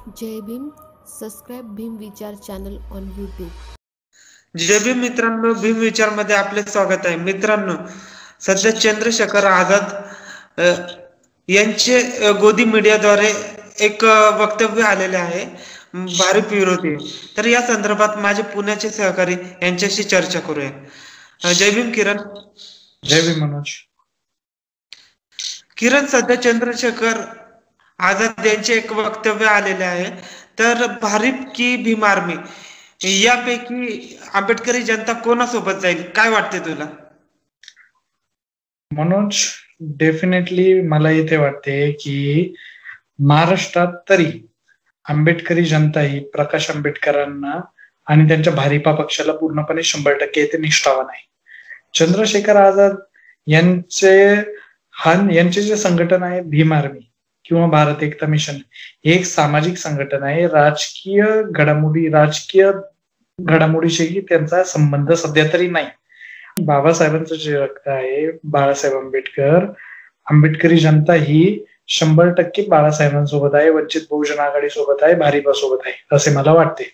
जय Bhim. Subscribe Bhim विचार channel on YouTube. जय भीम मित्रांनो, भीम विचार मध्ये आपले स्वागत आहे. मित्रांनो, सध्या चंद्रशेखर आझाद यांचे गोदी मीडियाद्वारे एक वक्तव्य आलेले आहे भारिप विरोधी. तर या संदर्भात माझे पुण्याचे सहकारी यांच्याशी चर्चा करूया. जय भीम किरण. जय भीम मनोज. किरण, सध्या चंद्रशेखर आझाद यांचे एक वक्तव्य आलेले आहे. तर भारिप की भीम आर्मी यापैकी आंबेडकरी जनता कोणासोबत जाईल, काय वाटते तुला? मनोज, डेफिनेटली मला इथे वाटते की महाराष्ट्रात तरी आंबेडकरी जनता ही प्रकाश आंबेडकरांना आणि त्यांच्या भारिपा पक्षाला पूर्णपणे 100% इथे निष्ठावान आहे. चंद्रशेखर आझाद यांचे जे संघटन आहे भीम आर्मी किंवा भारत एकता मिशन, हे एक सामाजिक संघटन आहे. राजकीय घडामोडीशी त्यांचा संबंध सध्या तरी नाही. बाबासाहेबांचं जे रक्त आहे, बाळासाहेब आंबेडकरी जनता ही 100% बाळासाहेबांसोबत आहे, वंचित बहुजन आघाडी सोबत आहे, भारिपा सोबत आहे, असे मला वाटते.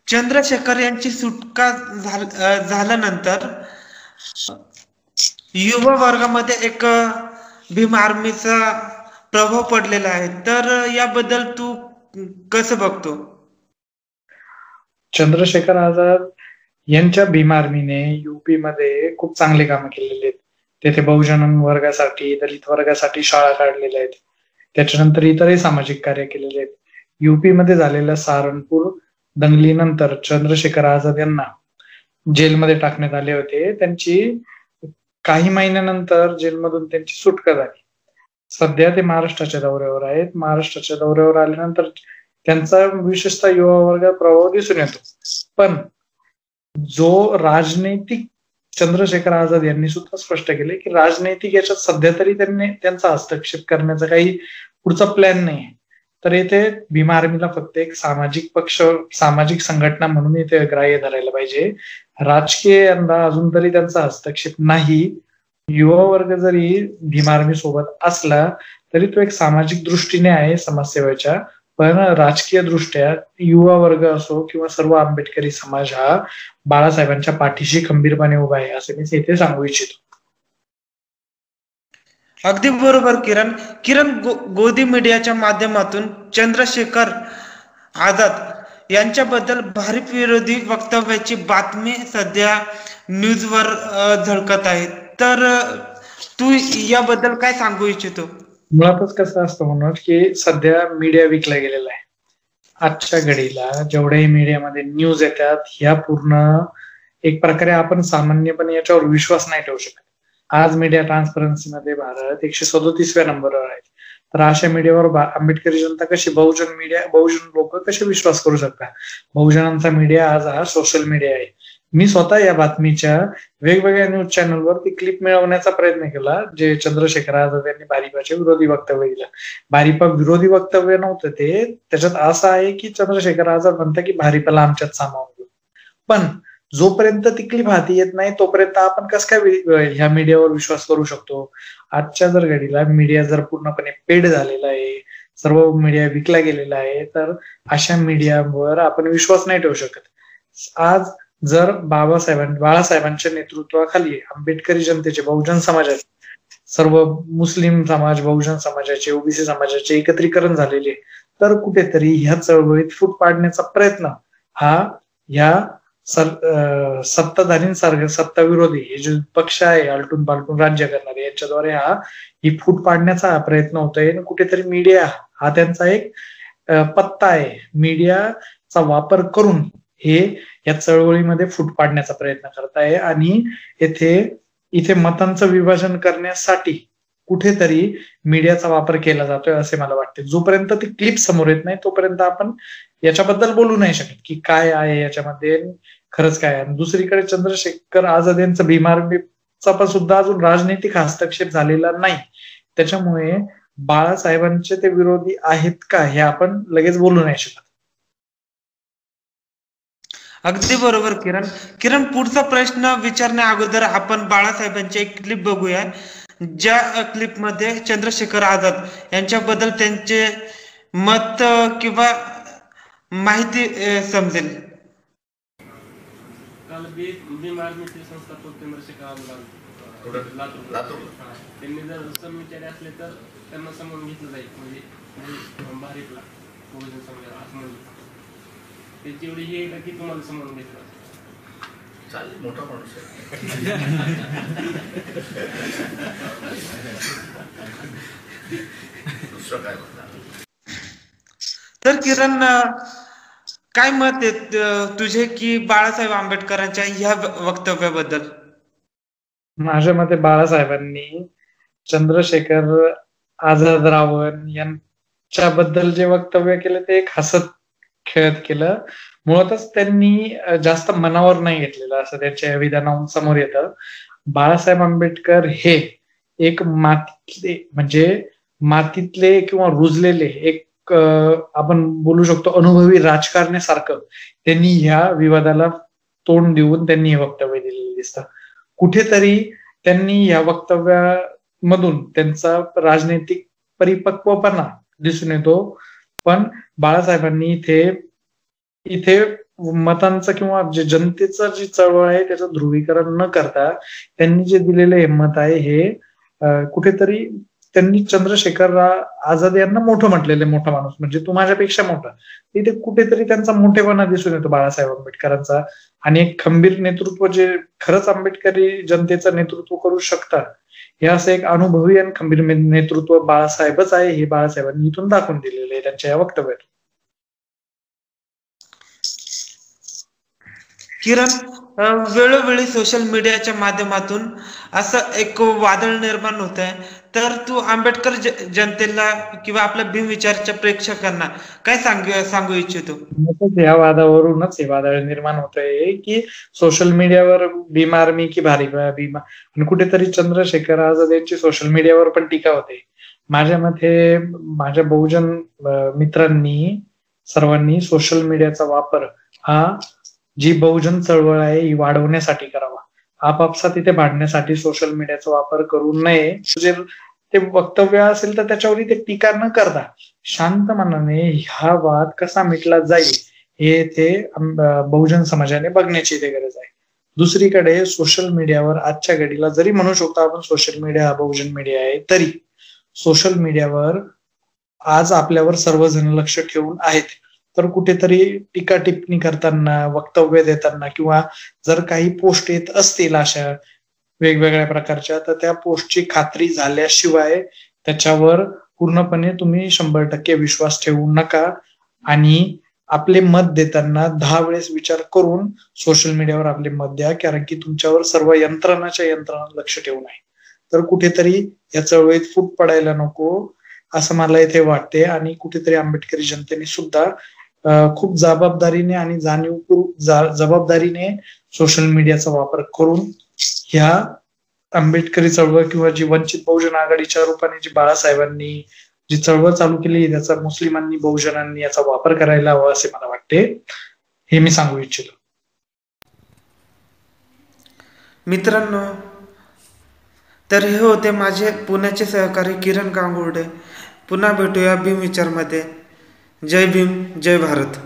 चंद्रशेखर यांची सुटका झाल्यानंतर युवा वर्गामध्ये एक भीम आर्मीचा प्रभाव पडलेला आहे. तर याबद्दल तू कसं बघतो? चंद्रशेखर आझाद यांच्या भीम आर्मीने युपी मध्ये खूप चांगले कामं केलेले आहेत. तेथे बहुजन वर्गासाठी, दलित वर्गासाठी शाळा काढलेल्या आहेत. त्याच्यानंतर इतरही सामाजिक कार्य केलेले आहेत. युपी मध्ये झालेल्या सहारनपूर दंगलीनंतर चंद्रशेखर आझाद यांना जेलमध्ये टाकण्यात आले होते. त्यांची काही महिन्यानंतर जेलमधून त्यांची सुटका झाली. सध्या ते महाराष्ट्राच्या दौऱ्यावर आहेत. महाराष्ट्राच्या दौऱ्यावर आल्यानंतर त्यांचा विशेषतः युवा वर्गात प्रभाव दिसून येतो. पण जो राजनैतिक, चंद्रशेखर आझाद यांनी सुद्धा स्पष्ट केले की राजनैतिक याच्यात सध्या तरी त्यांचा हस्तक्षेप करण्याचा काही पुढचा प्लॅन नाही. तर इथे भीम आर्मीला फक्त एक सामाजिक पक्ष, सामाजिक संघटना म्हणून इथे ग्राह्य धरायला पाहिजे. राजकीय यंदा अजून तरी त्यांचा हस्तक्षेप नाही. युवा वर्ग जरी भीम आर्मी सोबत असला तरी तो एक सामाजिक दृष्टीने आहे समाजसेवेच्या, पण राजकीय दृष्ट्या युवा वर्ग असो किंवा सर्व आंबेडकरी समाज हा बाळासाहेबांच्या पाठीशी खंबीरपणे उभा आहे, असे मी इथे सांगू इच्छितो. अगदी बरोबर किरण. गोदी मीडियाच्या माध्यमातून चंद्रशेखर आझाद यांच्याबद्दल भारिप विरोधी वक्तव्याची बातमी सध्या न्यूजवर झळकत आहे. तर तू याबद्दल काय सांगू इच्छितो? मुळातच कसं असतं मनोज की सध्या मीडिया विकला गेलेला आहे. आजच्या घडीला जेवढ्याही मीडियामध्ये न्यूज येतात, ह्या पूर्ण एक प्रकारे आपण सामान्यपणे याच्यावर विश्वास नाही ठेवू शकत. आज मीडिया ट्रान्सपरन्सी मध्ये भारत 137व्या नंबरवर आहे. तर अशा मीडियावर आंबेडकरी जनता कशी, बहुजन लोक कसे विश्वास करू शकतात? बहुजनांचा मीडिया आज हा सोशल मीडिया आहे. मी स्वतः या बातमीच्या वेगवेगळ्या न्यूज चॅनलवरती क्लिप मिळवण्याचा प्रयत्न केला, जे चंद्रशेखर आझाद यांनी भारिपाचे विरोधी वक्तव्य दिलं. भारिपा विरोधी वक्तव्य नव्हतं ते, त्याच्यात असं आहे की चंद्रशेखर आझाद म्हणतात की भारिपाला आमच्यात सामावून घेऊ. पण जोपर्यंत ती क्लिप हाती येत नाही तोपर्यंत आपण कसं काय ह्या मीडियावर विश्वास करू शकतो? आजच्या जर घडीला मीडिया जर पूर्णपणे पेड झालेला आहे, सर्व मीडिया विकला गेलेला आहे, तर अशा मीडियावर आपण विश्वास नाही ठेवू शकत. आज जर बाळासाहेबांच्या नेतृत्वाखाली आंबेडकरी जनतेचे, बहुजन समाजाचे, सर्व मुस्लिम समाज, बहुजन समाजाचे, ओबीसी समाजाचे एकत्रीकरण झालेले, तर कुठेतरी ह्या चळवळीत फूट पाडण्याचा प्रयत्न हा ह्या सत्ताधारी सत्ताविरोधी हे जे पक्ष आहे, आलटून पालटून राज्य करणारे, यांच्याद्वारे ही फूट पाडण्याचा प्रयत्न होतोय. कुठेतरी मीडिया हा त्यांचा एक पत्ता आहे. मीडियाचा वापर करून हे या चळवळीमध्ये फूट पाडण्याचा प्रयत्न करत आहे आणि इथे मतांचं विभाजन करण्यासाठी कुठेतरी मीडियाचा वापर केला जातोय असे मला वाटते. जोपर्यंत ती क्लिप समोर येत नाही तोपर्यंत आपण याच्याबद्दल बोलू नाही शकत की काय आहे याच्यामध्ये, खरंच काय आहे. दुसरीकडे चंद्रशेखर आझाद यांचा भीम आर्मीचा पण सुद्धा अजून राजनैतिक हस्तक्षेप झालेला नाही. त्याच्यामुळे बाळासाहेबांचे ते विरोधी आहेत का हे आपण लगेच बोलू नाही शकत. अगदी बरोबर किरण. पुढचा प्रश्न विचारण्या अगोदर आपण बाळासाहेबांची एक क्लिप बघूया, ज्या क्लिपमध्ये चंद्रशेखर आझाद यांच्याबद्दल त्यांचे मत किंवा माहिती समजेल. काल भीम आर्मीचे संस्थापक चंद्रशेखर आझाद लातूर त्यांनी जर समविचारी असले तर त्यांना समजून घेतलं जाईल, म्हणजे भारीतला बहुजन समाज असं म्हणलं त्याची एवढी हे आहे की तुम्हाला समजून घेतलं चालेल. मोठा माणूस आहे. दुसरं काय म्हणणार. तर किरण, काय मत आहे तुझे की बाळासाहेब आंबेडकरांच्या ह्या वक्तव्याबद्दल? माझ्या मते बाळासाहेबांनी चंद्रशेखर आझादराव यांच्याबद्दल जे वक्तव्य केलं ते एक हसत खेळत केलं. मुळातच त्यांनी जास्त मनावर नाही घेतलेलं असं त्यांच्या विधानावरून समोर येतं. बाळासाहेब आंबेडकर हे एक मातीतले किंवा रुजलेले एक आपण बोलू शकतो अनुभवी राजकारण्यासारखं त्यांनी ह्या विवादाला तोंड देऊन त्यांनी हे वक्तव्य दिलेलं दिसतं. कुठेतरी त्यांनी या वक्तव्यामधून त्यांचा राजनैतिक परिपक्वपणा दिसून येतो. पण बाळासाहेबांनी इथे मतांचं किंवा जे जनतेचं जी चळवळ आहे त्याचं ध्रुवीकरण न करता त्यांनी जे दिलेलं हे मत आहे हे कुठेतरी त्यांनी चंद्रशेखर आझाद यांना मोठं म्हटलेलं, मोठा माणूस म्हणजे तू माझ्यापेक्षा मोठा, इथे कुठेतरी त्यांचा मोठेपणा दिसून येतो बाळासाहेब आंबेडकरांचा. आणि एक खंबीर नेतृत्व जे खरंच आंबेडकरी जनतेचं नेतृत्व करू शकतात हे असं एक अनुभवी आणि खंबीर नेतृत्व बाळासाहेबच आहे हे बाळासाहेबांनी इथून दाखवून दिलेलं आहे त्यांच्या या वक्तव्यात. किरण, वेळोवेळी सोशल मीडियाच्या माध्यमातून असं एक वादळ निर्माण होत आहे, तर तू आंबेडकर जनतेला किंवा आपल्या भीम विचारच्या प्रेक्षकांना काय सांगू इच्छितो? या वादावरूनच हे वादळ निर्माण होत आहे की सोशल मीडियावर भीम आर्मी की भारी भीमा आणि कुठेतरी चंद्रशेखर आझाद यांची सोशल मीडियावर पण टीका होते. माझ्या मते माझ्या बहुजन मित्रांनी सर्वांनी सोशल मीडियाचा वापर हा जी बहुजन चळवळ आहे ही वाढवण्यासाठी करावा. आपापसात इथे भांडण्यासाठी सोशल मीडियाचा वापर करू नये. जे ते वक्तव्य असेल तर त्याच्यावर ते टीका न करता शांत मनाने हा वाद कसा मिटला जाईल हे ते बहुजन समाजाने बघण्याची इथे गरज आहे. दुसरीकडे सोशल मीडियावर आजच्या घडीला जरी म्हणू शकतो आपण सोशल मीडिया हा बहुजन मीडिया आहे, तरी सोशल मीडियावर आज आपल्यावर सर्वजण लक्ष ठेवून आहेत. तर कुठेतरी टीका टिप्पणी करताना, वक्तव्य देताना किंवा जर काही पोस्ट येत असतील अशा वेगवेगळ्या प्रकारच्या, तर त्या पोस्टची खात्री झाल्याशिवाय त्याच्यावर पूर्णपणे तुम्ही 100% विश्वास ठेवू नका. आणि आपले मत देताना 10 वेळेस विचार करून सोशल मीडियावर आपले मत द्या, कारण की तुमच्यावर सर्व यंत्रणा लक्ष ठेवून आहे. तर कुठेतरी या चळवळीत फूट पडायला नको असं मला इथे वाटते. आणि कुठेतरी आंबेडकरी जनतेने सुद्धा खूप जबाबदारीने आणि जबाबदारीने सोशल मीडियाचा वापर करून ह्या आंबेडकरी चळवळ किंवा जी वंचित बहुजन आघाडीच्या रूपाने जी बाळासाहेबांनी जी चळवळ चालू केली त्याचा मुस्लिमांनी, बहुजनांनी याचा वापर करायला हवा असे मला वाटते. हे मी सांगू इच्छितो. मित्रांनो, तर हे होते माझे पुण्याचे सहकारी किरण गांगुर्डे. पुन्हा भेटूया भीम विचारमध्ये. जय भीम, जय भारत.